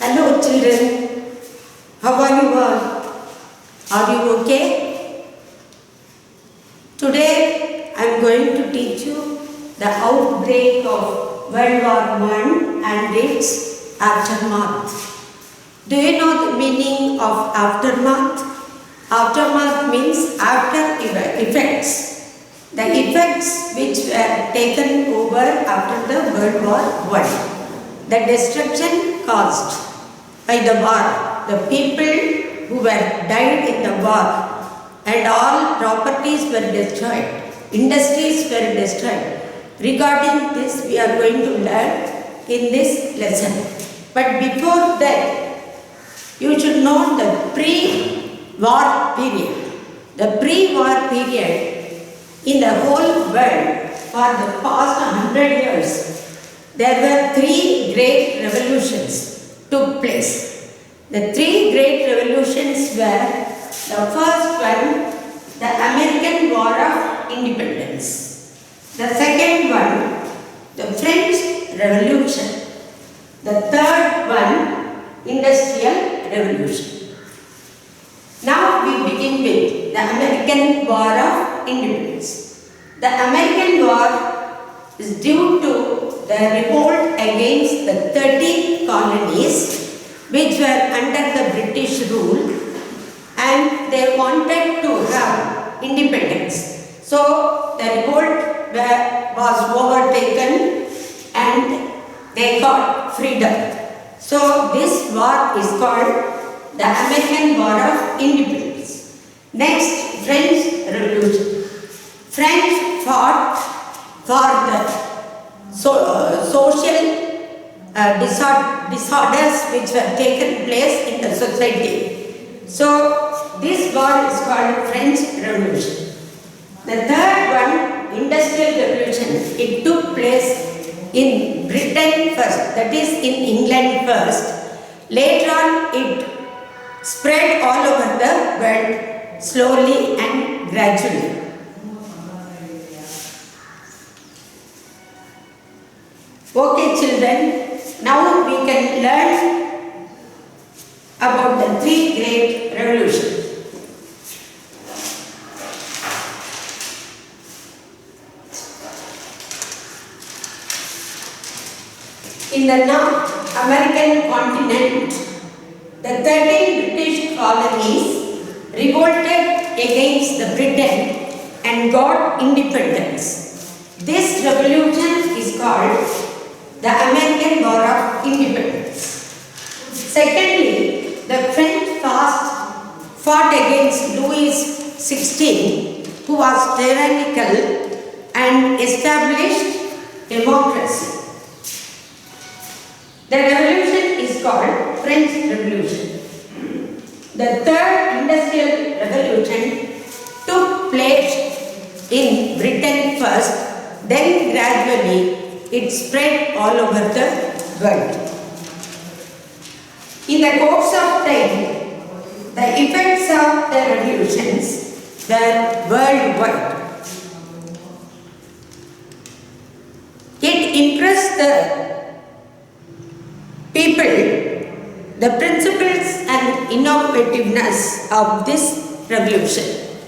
Hello children, how are you all? Are you okay? Today I am going to teach you the outbreak of World War I and its aftermath. Do you know the meaning of aftermath? Aftermath means after effects. The effects which were taken over after the World War I. The destruction caused by the war, the people who were died in the war, and all properties were destroyed, industries were destroyed. Regarding this, we are going to learn in this lesson. But before that, you should know the pre-war period. The pre-war period in the whole world for the past 100 years, there were three great revolutions took place. The three great revolutions were, the first one, the American War of Independence. The second one, the French Revolution. The third one, Industrial Revolution. Now we begin with the American War of Independence. The American War is due to the revolt against the 13 colonies which were under the British rule, and they wanted to have independence. So the revolt was overtaken and they got freedom. So this war is called the American War of Independence. Next, French Revolution. French fought for the social disorders which were taken place in the society. So this war is called French Revolution. The third one, Industrial Revolution, it took place in Britain first, that is in England first. Later on it spread all over the world slowly and gradually. Okay children, now we can learn about the three great revolutions. In the North American continent, the 13 British colonies revolted against the Britain and got independence. This revolution is called the American War of Independence. Secondly, the French fought against Louis XVI, who was tyrannical, and established democracy. The revolution is called French Revolution. The third industrial revolution took place in Britain first, then gradually it spread all over the world. In the course of time, the effects of the revolutions were worldwide. It impressed the people the principles and innovativeness of this revolution.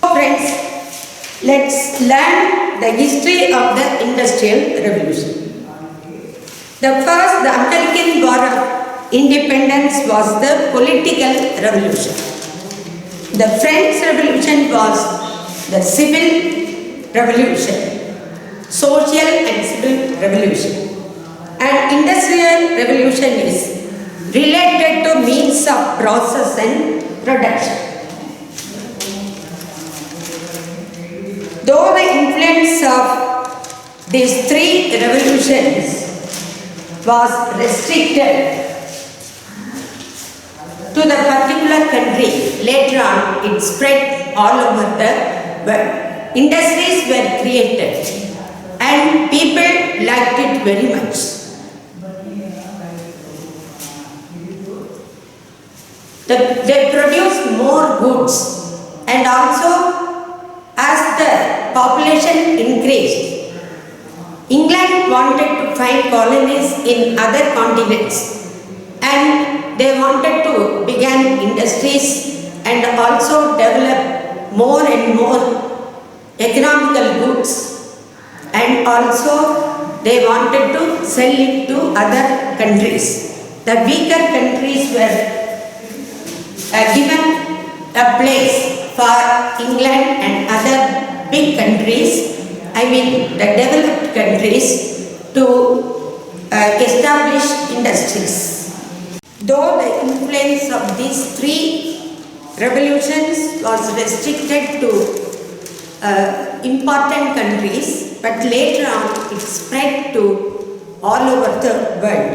Friends, let's learn the history of the Industrial Revolution. The American War of Independence was the political revolution. The French Revolution was the civil revolution, social and civil revolution. And Industrial Revolution is related to means of process and production. Though the influence of these three revolutions was restricted to the particular country, later on it spread all over the world. Industries were created and people liked it very much. They produced more goods, and also as the population increased, England wanted to find colonies in other continents. and they wanted to begin industries and also develop more and more economical goods, and also they wanted to sell it to other countries. The weaker countries were given a place for England and other big countries, I mean the developed countries, to establish industries. Though the influence of these three revolutions was restricted to important countries, but later on it spread to all over the world.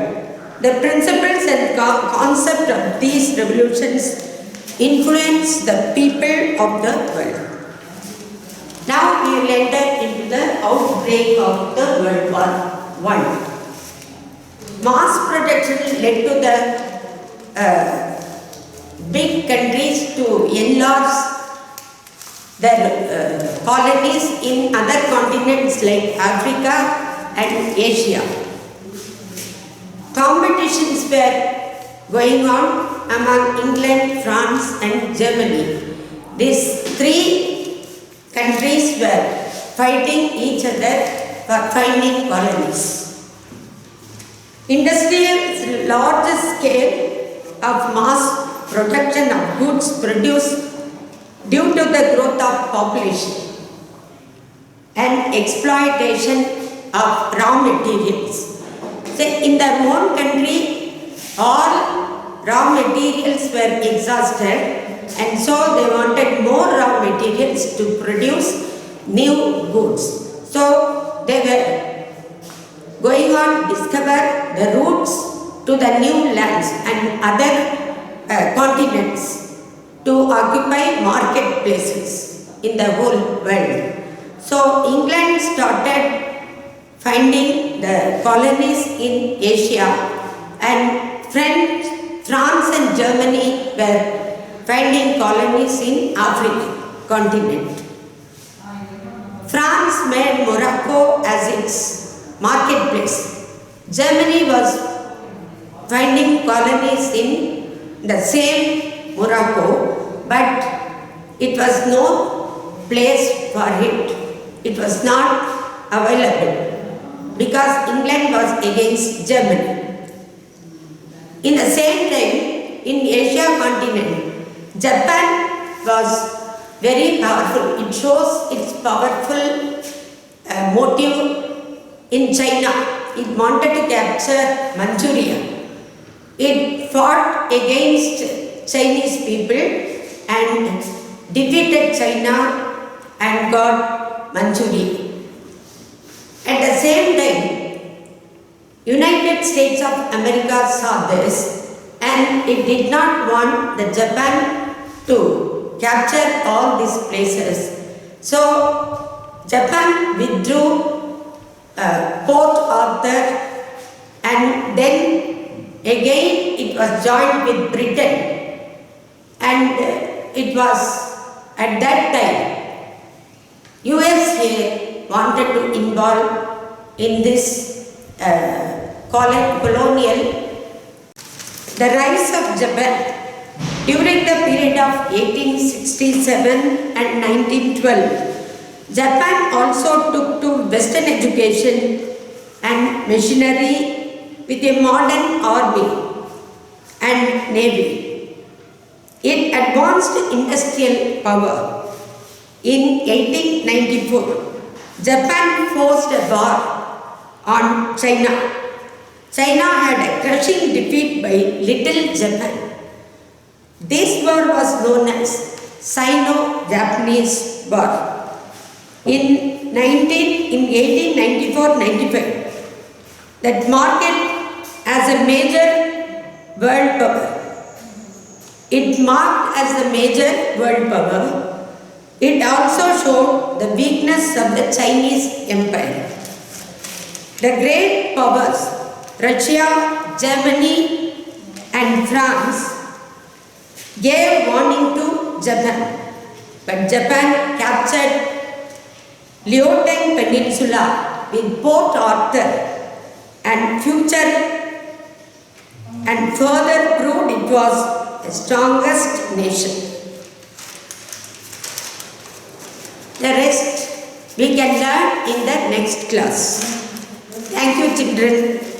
The principles and concept of these revolutions influence the people of the world. Now we will enter into the outbreak of the World War I. Mass production led to the big countries to enlarge their colonies in other continents like Africa and Asia. Competitions were going on among England, France and Germany. These three countries were fighting each other for finding colonies. Industrial large scale of mass production of goods produced due to the growth of population and exploitation of raw materials. So in their own country, all raw materials were exhausted, and so they wanted more raw materials to produce new goods. So they were going on to discover the routes to the new lands and other continents to occupy marketplaces in the whole world. So England started finding the colonies in Asia, and France and Germany were finding colonies in Africa continent. France made Morocco as its marketplace. Germany was finding colonies in the same Morocco, but it was no place for it. It was not available because England was against Germany. In the same time, in Asia continent, Japan was very powerful. It shows its powerful motive in China. It wanted to capture Manchuria. It fought against Chinese people and defeated China and got Manchuria. At the same time, United States of America saw this, and it did not want the Japan to capture all these places. So Japan withdrew Port Arthur, and then again it was joined with Britain, and it was at that time USA wanted to involve in this colonial. The rise of Japan during the period of 1867 and 1912. Japan also took to Western education and machinery with a modern army and navy. It advanced industrial power. In 1894, Japan forced a war on China. China had a crushing defeat by Little Japan. This war was known as Sino-Japanese War. In 1894-95, that marked it as a major world power. It marked as a major world power. It also showed the weakness of the Chinese Empire. The great powers, Russia, Germany and France, gave warning to Japan, but Japan captured Liaoteng Peninsula with Port Arthur and future and further proved it was the strongest nation. The rest we can learn in the next class. Thank you, children.